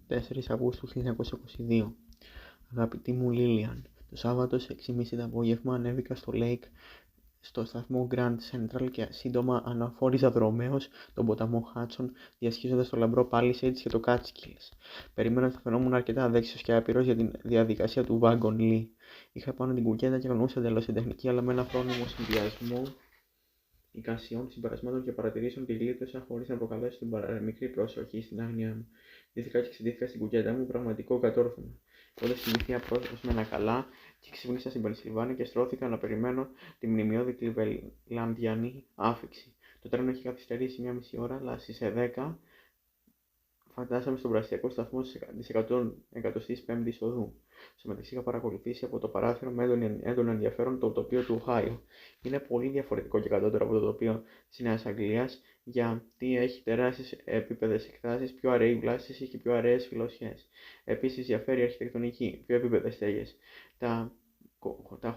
4 Αυγούστου 1922. Αγαπητή μου Λίλιαν, το Σάββατο σε 6:30 το απόγευμα ανέβηκα στο Lake στο σταθμό Grand Central και σύντομα αναφόριζα δρομέως τον ποταμό Χάτσον, διασχίζοντας το λαμπρό Palisades και το Catskills. Περίμενα ότι θα φαινόμουν αρκετά αδέξιος και άπειρος για τη διαδικασία του Wagon Lee. Είχα πάνω την κουκέτα και γνώρισα εντελώς την τεχνική, αλλά με ένα φρόνιμο συνδυασμό εικασιών, συμπερασμάτων και παρατηρήσεων τη γλίτωσα χωρίς να προκαλέσω την παραμικρή προσοχή στην άγνοια μου. Ντύθηκα και ξεντύθηκα στην κουκέτα μου, πραγματικό κατόρθωμα. Είχα κοιμηθεί απρόσμενα καλά και ξύπνησα στην Πενσιλβάνια και στρώθηκα να περιμένω τη μνημειώδη κλιβελανδιανή άφιξη. Το τρένο είχε καθυστερήσει 1,5 ώρα, αλλά στις 10 φτάσαμε στον πρασιακό σταθμό της 105ης οδού. Στο μεταξύ είχα παρακολουθήσει από το παράθυρο με έντονο ενδιαφέρον το τοπίο του Οχάιο. Είναι πολύ διαφορετικό και κατώτερο από το τοπίο της Νέας Αγγλίας, γιατί έχει τεράστιες επίπεδες εκτάσεις, πιο αραιή βλάστηση και πιο αραιές φιλοσιές. Επίσης διαφέρει η αρχιτεκτονική, πιο επίπεδες στέγες. Τα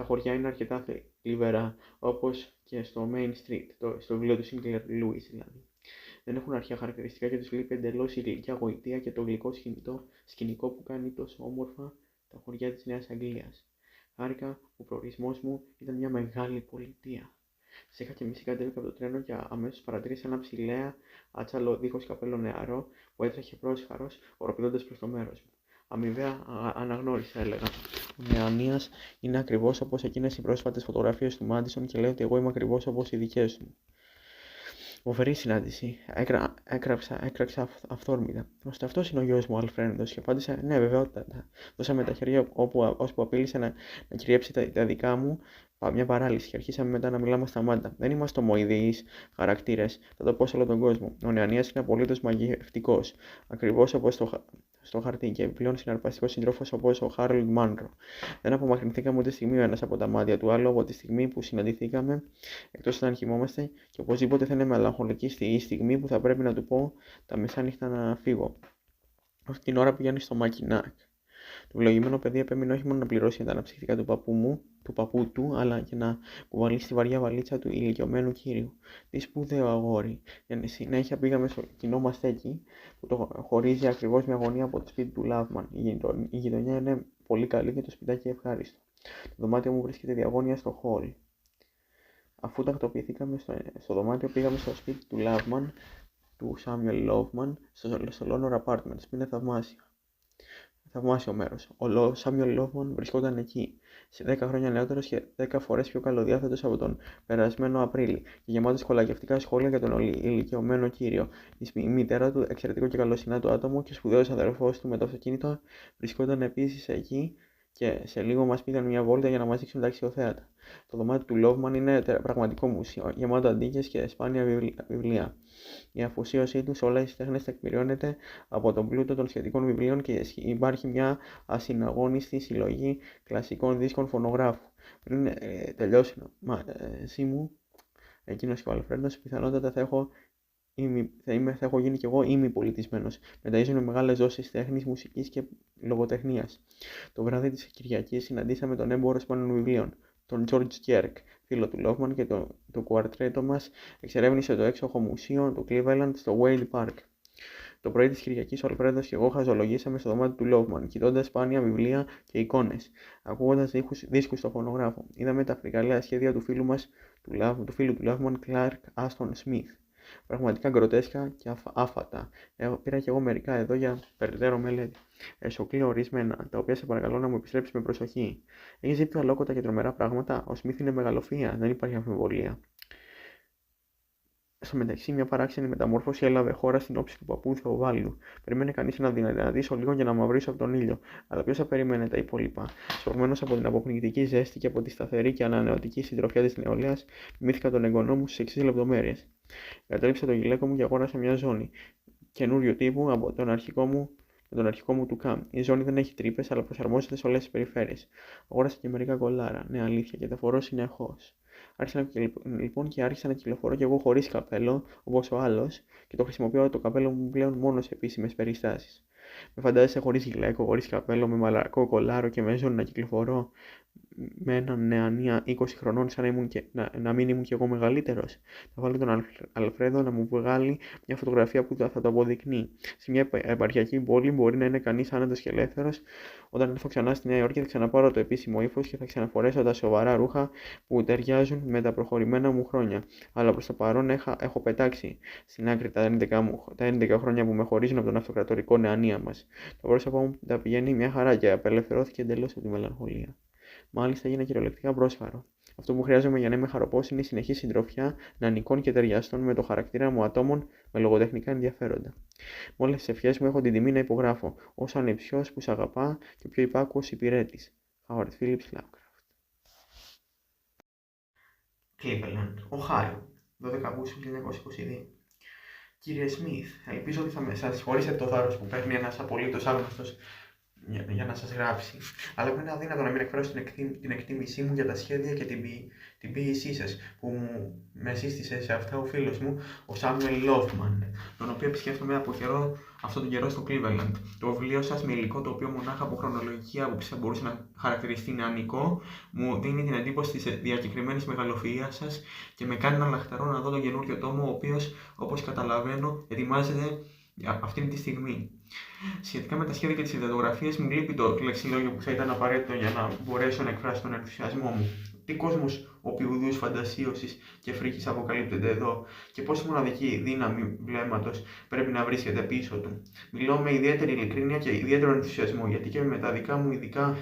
χωριά είναι αρκετά θλιβερά, όπως και στο Main Street, στο βιβλίο του Sinclair Lewis δηλαδή. Δεν έχουν αρχαία χαρακτηριστικά και τους λείπει εντελώς η γλυκιά γοητεία και το γλυκό σκηνικό που κάνει τόσο όμορφα τα χωριά της Νέας Αγγλίας. Χάρηκα που ο προορισμός μου ήταν μια μεγάλη πολιτεία. Σε είχα κοιμήσει, κατέβηκα από το τρένο και αμέσως παρατήρησα ένα ψηλέα άτσαλο δίχως καπέλο νεαρό που έτρεχε πρόσχαρος, οροπηδώντας προς το μέρος μου. Αμοιβαία αναγνώρισα, έλεγα. Ο Νεανίας είναι ακριβώς όπως εκείνες οι πρόσφατες φωτογραφίες του Μάντισον και λέει ότι εγώ είμαι ακριβώς όπως οι δικές μου. Φοβερή συνάντηση. Έκραξα αυθόρμητα. Ώστε αυτός είναι ο γιος μου, Αλφρένδος, και απάντησε: ναι, βεβαιότατα. Δώσαμε τα χέρια ώσπου απείλησε να κυριεύσει τα δικά μου μια παράλυση και αρχίσαμε μετά να μιλάμε σταμάτα. Δεν είμαστε ομοειδείς χαρακτήρες, θα το πω σε όλο τον κόσμο. Ο Νεανίας είναι απολύτως μαγευτικός, ακριβώς όπως στο χαρτί και επιπλέον συναρπαστικός σύντροφος όπως ο Χάρολντ Μάνρο. Δεν απομακρυνθήκαμε ούτε στιγμή ο ένας από τα μάτια του άλλου από τη στιγμή που συναντηθήκαμε, εκτός όταν κοιμόμαστε, και οπωσδήποτε θα είναι μελαγχολική η στιγμή που θα πρέπει να του πω τα μεσάνυχτα να φύγω. Αυτή την ώρα πηγαίνει στο Μακινάκ. Το ευλογημένο παιδί επέμεινε όχι μόνο να πληρώσει για τα αναψυχτικά του παππού του, αλλά και να κουβαλήσει τη βαριά βαλίτσα του ηλικιωμένου κύριου. Τι σπουδαίο αγόρι. Για συνέχεια πήγαμε στο κοινό μας στέκι, που το χωρίζει ακριβώς μια γωνία από το σπίτι του Λάβμαν. Η γειτονιά είναι πολύ καλή και το σπιτάκι ευχάριστο. Το δωμάτιο μου βρίσκεται διαγώνια στο χολ. Αφού τακτοποιηθήκαμε στο δωμάτιο, πήγαμε στο σπίτι του Λάβμαν, του Σάμιουελ Λόβμαν, στο Lonor Apartments, που είναι θαυμάσιο μέρος. Ο Σάμιουελ Λόβμαν βρισκόταν εκεί, σε 10 χρόνια νεότερος και 10 φορές πιο καλοδιάθετος από τον περασμένο Απρίλη, και γεμάτος κολακευτικά σχόλια για τον ηλικιωμένο κύριο. Η μητέρα του, εξαιρετικό και καλοσυνάτο άτομο, και σπουδαίος αδερφός του με το αυτοκίνητο, βρισκόταν επίσης εκεί, και σε λίγο μας πήγαν μια βόλτα για να μας δείξουν τα αξιοθέατα. Το δωμάτιο του Λόβμαν είναι πραγματικό μουσείο, γεμάτο αντίκες και σπάνια βιβλία. Η αφοσίωσή του σε όλες τις τέχνες τεκμηριώνεται από τον πλούτο των σχετικών βιβλίων και υπάρχει μια ασυναγώνιστη συλλογή κλασικών δίσκων φωνογράφου. Πριν τελειώσει μαζί μου, εκείνος και ο Αλφρέντος, πιθανότατα θα έχω γίνει κι εγώ ημιπολιτισμένος. Μεταΐζουν μεγάλες δόσεις τέχνης, μουσικής και λογοτεχνίας. Το βράδυ της Κυριακής συναντήσαμε τον έμπορο σπάνιων βιβλίων, τον George Κέρκ, φίλο του Λόφμαν, και το κουαρτρέτο μας εξερεύνησε το έξοχο μουσείο του Cleveland στο Wade Park. Το πρωί της Κυριακής, ο Αλφρέντος και εγώ χαζολογήσαμε στο δωμάτιο του Λόφμαν, κοιτώντας σπάνια βιβλία και εικόνες, ακούγοντας δίσκους στο φωνογράφο. Είδαμε τα φρικαλαία σχέδια του φίλου του Λόφμαν, Clark Aston Smith. Πραγματικά γκροτέσκα και άφατα. Πήρα και εγώ μερικά εδώ για περαιτέρω μελέτη. Εσωκλείω ορισμένα, τα οποία σε παρακαλώ να μου επιστρέψει με προσοχή. Έχει δει πιο αλόκοτα και τρομερά πράγματα. Ο Σμιθ είναι μεγαλοφία, δεν υπάρχει αμφιβολία. Στο μεταξύ, μια παράξενη μεταμόρφωση έλαβε χώρα στην όψη του παππού Θεοβάλλου. Περίμενε κανείς να δυνατήσω λίγο για να μαυρίσω από τον ήλιο. Αλλά ποιος θα περίμενε τα υπόλοιπα. Σφογμένος από την αποπνικτική ζέστη και από τη σταθερή και ανανεωτική συντροφιά της νεολαίας, μύθηκα τον εγγονό μου στις εξής λεπτομέρειες. Κατέληψα το γυλαίκο μου και αγόρασα μια ζώνη καινούριου τύπου από τον αρχικό μου του Καμ. Η ζώνη δεν έχει τρύπες, αλλά προσαρμόζεται σε όλες τις περιφέρειες. Αγόρασα και μερικά κολάρα, ναι, αλήθεια, και τα φορώ συνεχώς. Άρχισα να κυκλοφορώ κι εγώ χωρίς καπέλο, όπως ο άλλος, και το χρησιμοποιώ το καπέλο μου πλέον μόνο σε επίσημες περιστάσεις. Με φαντάζεσαι χωρίς γυλαίκο, χωρίς καπέλο, με μαλακό κολάρο και με ζώνη να κυκλοφορώ? με έναν νεανία 20 χρονών, σαν να μην ήμουν κι εγώ μεγαλύτερος. Θα βάλω τον Αλφρέδο να μου βγάλει μια φωτογραφία που θα το αποδεικνύει. Σε μια επαρχιακή πόλη μπορεί να είναι κανείς άνετος και ελεύθερος. Όταν έρθω ξανά στη Νέα Υόρκη θα ξαναπάρω το επίσημο ύφος και θα ξαναφορέσω τα σοβαρά ρούχα που ταιριάζουν με τα προχωρημένα μου χρόνια. Αλλά προς το παρόν έχω πετάξει στην άκρη τα 11 χρόνια που με χωρίζουν από τον αυτοκρατορικό νεανία μας. Το πρόσωπό μου τα πηγαίνει μια χαρά και απελευθερώθηκε εντελώς από τη μελαγχολία. Μάλιστα, έγινα κυριολεκτικά πρόσφαρο. Αυτό που χρειάζομαι για να είμαι χαροπός είναι η συνεχή συντροφιά νεανικών και ταιριαστών με το χαρακτήρα μου ατόμων με λογοτεχνικά ενδιαφέροντα. Με όλες τις ευχές μου έχω την τιμή να υπογράφω, ως ανεψιός που σ' αγαπά και ο πιο υπάκουος υπηρέτης. Howard Phillips Lovecraft. Cleveland, Οχάιο, 12 Αυγούστου 1922. Κύριε Σμιθ, ελπίζω ότι θα σας συγχωρήσετε το θάρρος που παίρνει ένας απολύτως άγνωστος για να σας γράψει, αλλά είναι αδύνατο να μην εκφράσω την εκτίμησή μου για τα σχέδια και την ποίησή σας που με σύστησε σε αυτά ο φίλος μου, ο Σάμουελ Λόφμαν, τον οποίο επισκέφτομαι από αυτόν τον καιρό στο Cleveland. Το βιβλίο σας, με υλικό το οποίο μονάχα από χρονολογική άποψη θα μπορούσε να χαρακτηριστεί νεανικό, μου δίνει την εντύπωση της διακεκριμένης μεγαλοφυΐας σας και με κάνει να λαχταρώ να δω τον καινούριο τόμο, ο οποίος, όπως καταλαβαίνω, ετοιμάζεται αυτήν τη στιγμή. Σχετικά με τα σχέδια και τις ιδεογραφίες, μου λείπει το λεξιλόγιο που θα ήταν απαραίτητο για να μπορέσω να εκφράσω τον ενθουσιασμό μου. Τι κόσμος οπιουδούς φαντασίωσης και φρίκης αποκαλύπτεται εδώ και πόση μοναδική δύναμη βλέμματος πρέπει να βρίσκεται πίσω του. Μιλώ με ιδιαίτερη ειλικρίνεια και ιδιαίτερο ενθουσιασμό, γιατί και με τα δικά μου ειδικά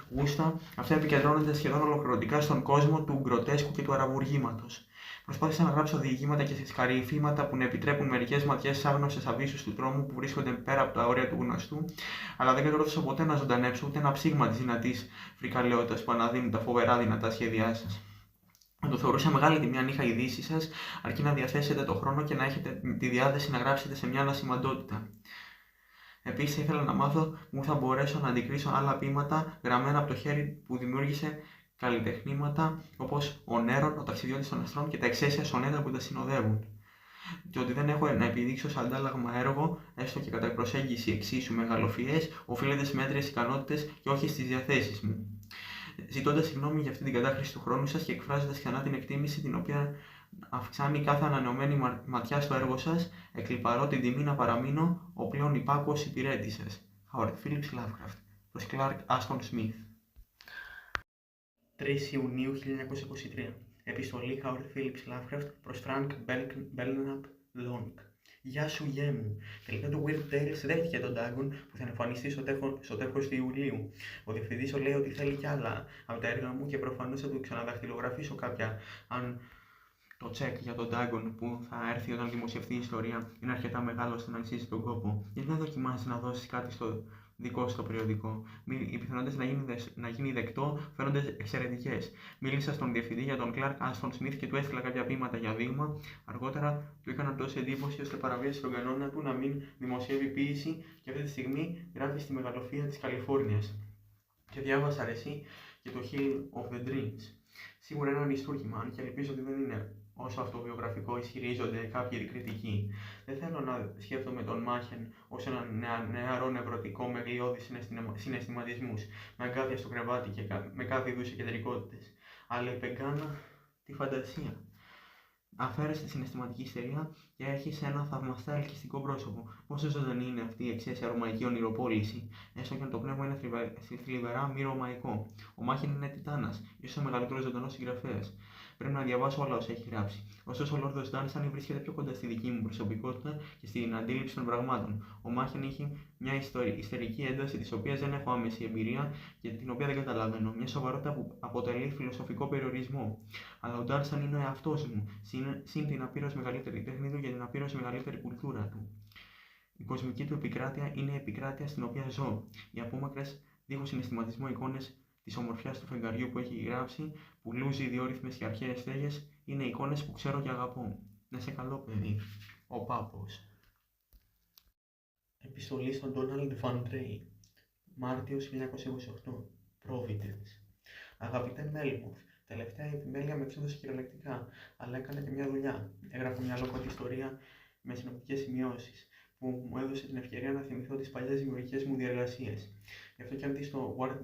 γούστα αυτά επικεντρώνονται σχεδόν ολοκληρωτικά στον κόσμο του γκροτέσκου και του αραβουργήματος. Προσπάθησα να γράψω διηγήματα και σκαριφήματα που να επιτρέπουν μερικές ματιές στις άγνωστες αβύσσους του τρόμου που βρίσκονται πέρα από τα όρια του γνωστού, αλλά δεν κατόρθωσα ποτέ να ζωντανέψω ούτε ένα ψήγμα της δυνατής φρικαλαιότητας που αναδείνουν τα φοβερά δυνατά σχέδιά σας. Το θεωρούσα μεγάλη τιμή αν είχα ειδήσει σας, αρκεί να διαθέσετε το χρόνο και να έχετε τη διάθεση να γράψετε σε μια ανασημαντότητα. Επίσης, ήθελα να μάθω πού θα μπορέσω να αντικρίσω άλλα ποίηματα γραμμένα από το χέρι που δημιούργησε καλλιτεχνήματα όπως ο Νέρον, ο ταξιδιώτης των αστρών και τα εξαίσια σονέτα που τα συνοδεύουν. Και ότι δεν έχω να επιδείξω σαν αντάλλαγμα έργο, έστω και κατά προσέγγιση εξίσου μεγαλοφυές, οφείλεται στις μέτριες ικανότητες και όχι στις διαθέσεις μου. Ζητώντας συγγνώμη για αυτή την κατάχρηση του χρόνου σας και εκφράζοντας ξανά την εκτίμηση την οποία αυξάνει κάθε ανανεωμένη ματιά στο έργο σας, εκλιπαρώ την τιμή να παραμείνω ο πλέον υπάκουος υπηρέτης σας. Howard Phillips Lovecraft. Προς Clark Ashton Smith. 3 Ιουνίου 1923. Επιστολή Howard Phillips Lovecraft προς Frank Belknap Long. Γεια σου, γέ μου. Τελικά το Weird Tales δέχτηκε τον Dagon που θα εμφανιστεί στο τέλος του Ιουλίου. Ο διευθυντής λέει ότι θέλει κι άλλα από τα έργα μου και προφανώς θα του ξαναδαχτυλογραφήσω κάποια. Αν το τσεκ για τον Dagon που θα έρθει όταν δημοσιευτεί η ιστορία είναι αρκετά μεγάλο ώστε να αξίζει τον κόπο, γιατί δεν δοκιμάζει να δώσει κάτι στο δικό στο περιοδικό. Οι πιθανότητες να γίνει δεκτό φαίνονται εξαιρετικές. Μίλησα στον διευθυντή για τον Clark Ashton Smith και του έστειλα κάποια ποίηματα για δείγμα. Αργότερα του έκαναν τόση εντύπωση ώστε παραβίασε τον κανόνα του να μην δημοσιεύει ποίηση και αυτή τη στιγμή γράφει στη μεγαλοφυΐα της Καλιφόρνιας. Και διάβασα αρεσί και το Hill of the Dreams. Σίγουρα είναι ένα αριστούργημα, αν και ελπίζω ότι δεν είναι όσο αυτοβιογραφικό ισχυρίζονται κάποιοι κριτικοί. Δεν θέλω να σκέφτομαι τον Μάχεν ως έναν νεαρό νευρωτικό με γλιώδεις συναισθηματισμούς, με αγκάθια στο κρεβάτι και με κάθε είδους κεντρικότητες. Αλλά η Πεγκάνα τη φαντασία. Αφαίρεσε τη συναισθηματική ιστερία και έχει ένα θαυμαστά ελκυστικό πρόσωπο. Πόσο ζωντανή είναι αυτή η εξαίσια ρωμαϊκή ονειροπόληση, έστω και αν το πνεύμα είναι θλιβερά μη ρωμαϊκό. Ο Μάχεν είναι τιτάνας, ίσως ο μεγαλύτερος ζωντανός συγγραφέας. Πρέπει να διαβάσω όλα όσα έχει γράψει. Ωστόσο, ο Λόρδος Ντάνσταν βρίσκεται πιο κοντά στη δική μου προσωπικότητα και στην αντίληψη των πραγμάτων. Ο Μάχεν έχει μια ιστερική ένταση, τη οποία δεν έχω άμεση εμπειρία και την οποία δεν καταλαβαίνω. Μια σοβαρότητα που αποτελεί φιλοσοφικό περιορισμό. Αλλά ο Ντάνσταν είναι ο εαυτός μου, συν την απείρως μεγαλύτερη τέχνη του και την απείρως μεγαλύτερη κουλτούρα του. Η κοσμική του επικράτεια είναι η επικράτεια στην οποία ζω. Οι απόμακρες, δίχως συναισθηματισμό εικόνες της ομορφιάς του φεγγαριού που έχει γράψει, που λούζει ιδιόρυθμες και αρχαίες στέγες, είναι εικόνες που ξέρω και αγαπώ. Να σε καλό, παιδί. Ο Πάπος. Επιστολή στον Ντόναλντ Βαν Τρέι. Μάρτιος 1928. Providence. Αγαπητέ Μέλμουθ, τελευταία η επιμέλεια με εξέδωσε κυριολεκτικά, αλλά έκανα και μια δουλειά. Έγραφα μια ολόκληρη ιστορία με συνοπτικές σημειώσεις. που μου έδωσε την ευκαιρία να θυμηθώ τις παλιές δημιουργικές μου διεργασίες. Γι' αυτό και αν δεις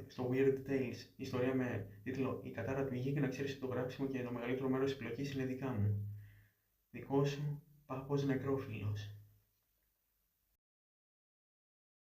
στο Weird Tales ιστορία με τίτλο «Η κατάρα του Υγή» και να ξέρεις ότι το γράψιμο και το μεγαλύτερο μέρος της επιλογής είναι δικά μου. Δικό σου, Πάπος Νεκρόφιλος.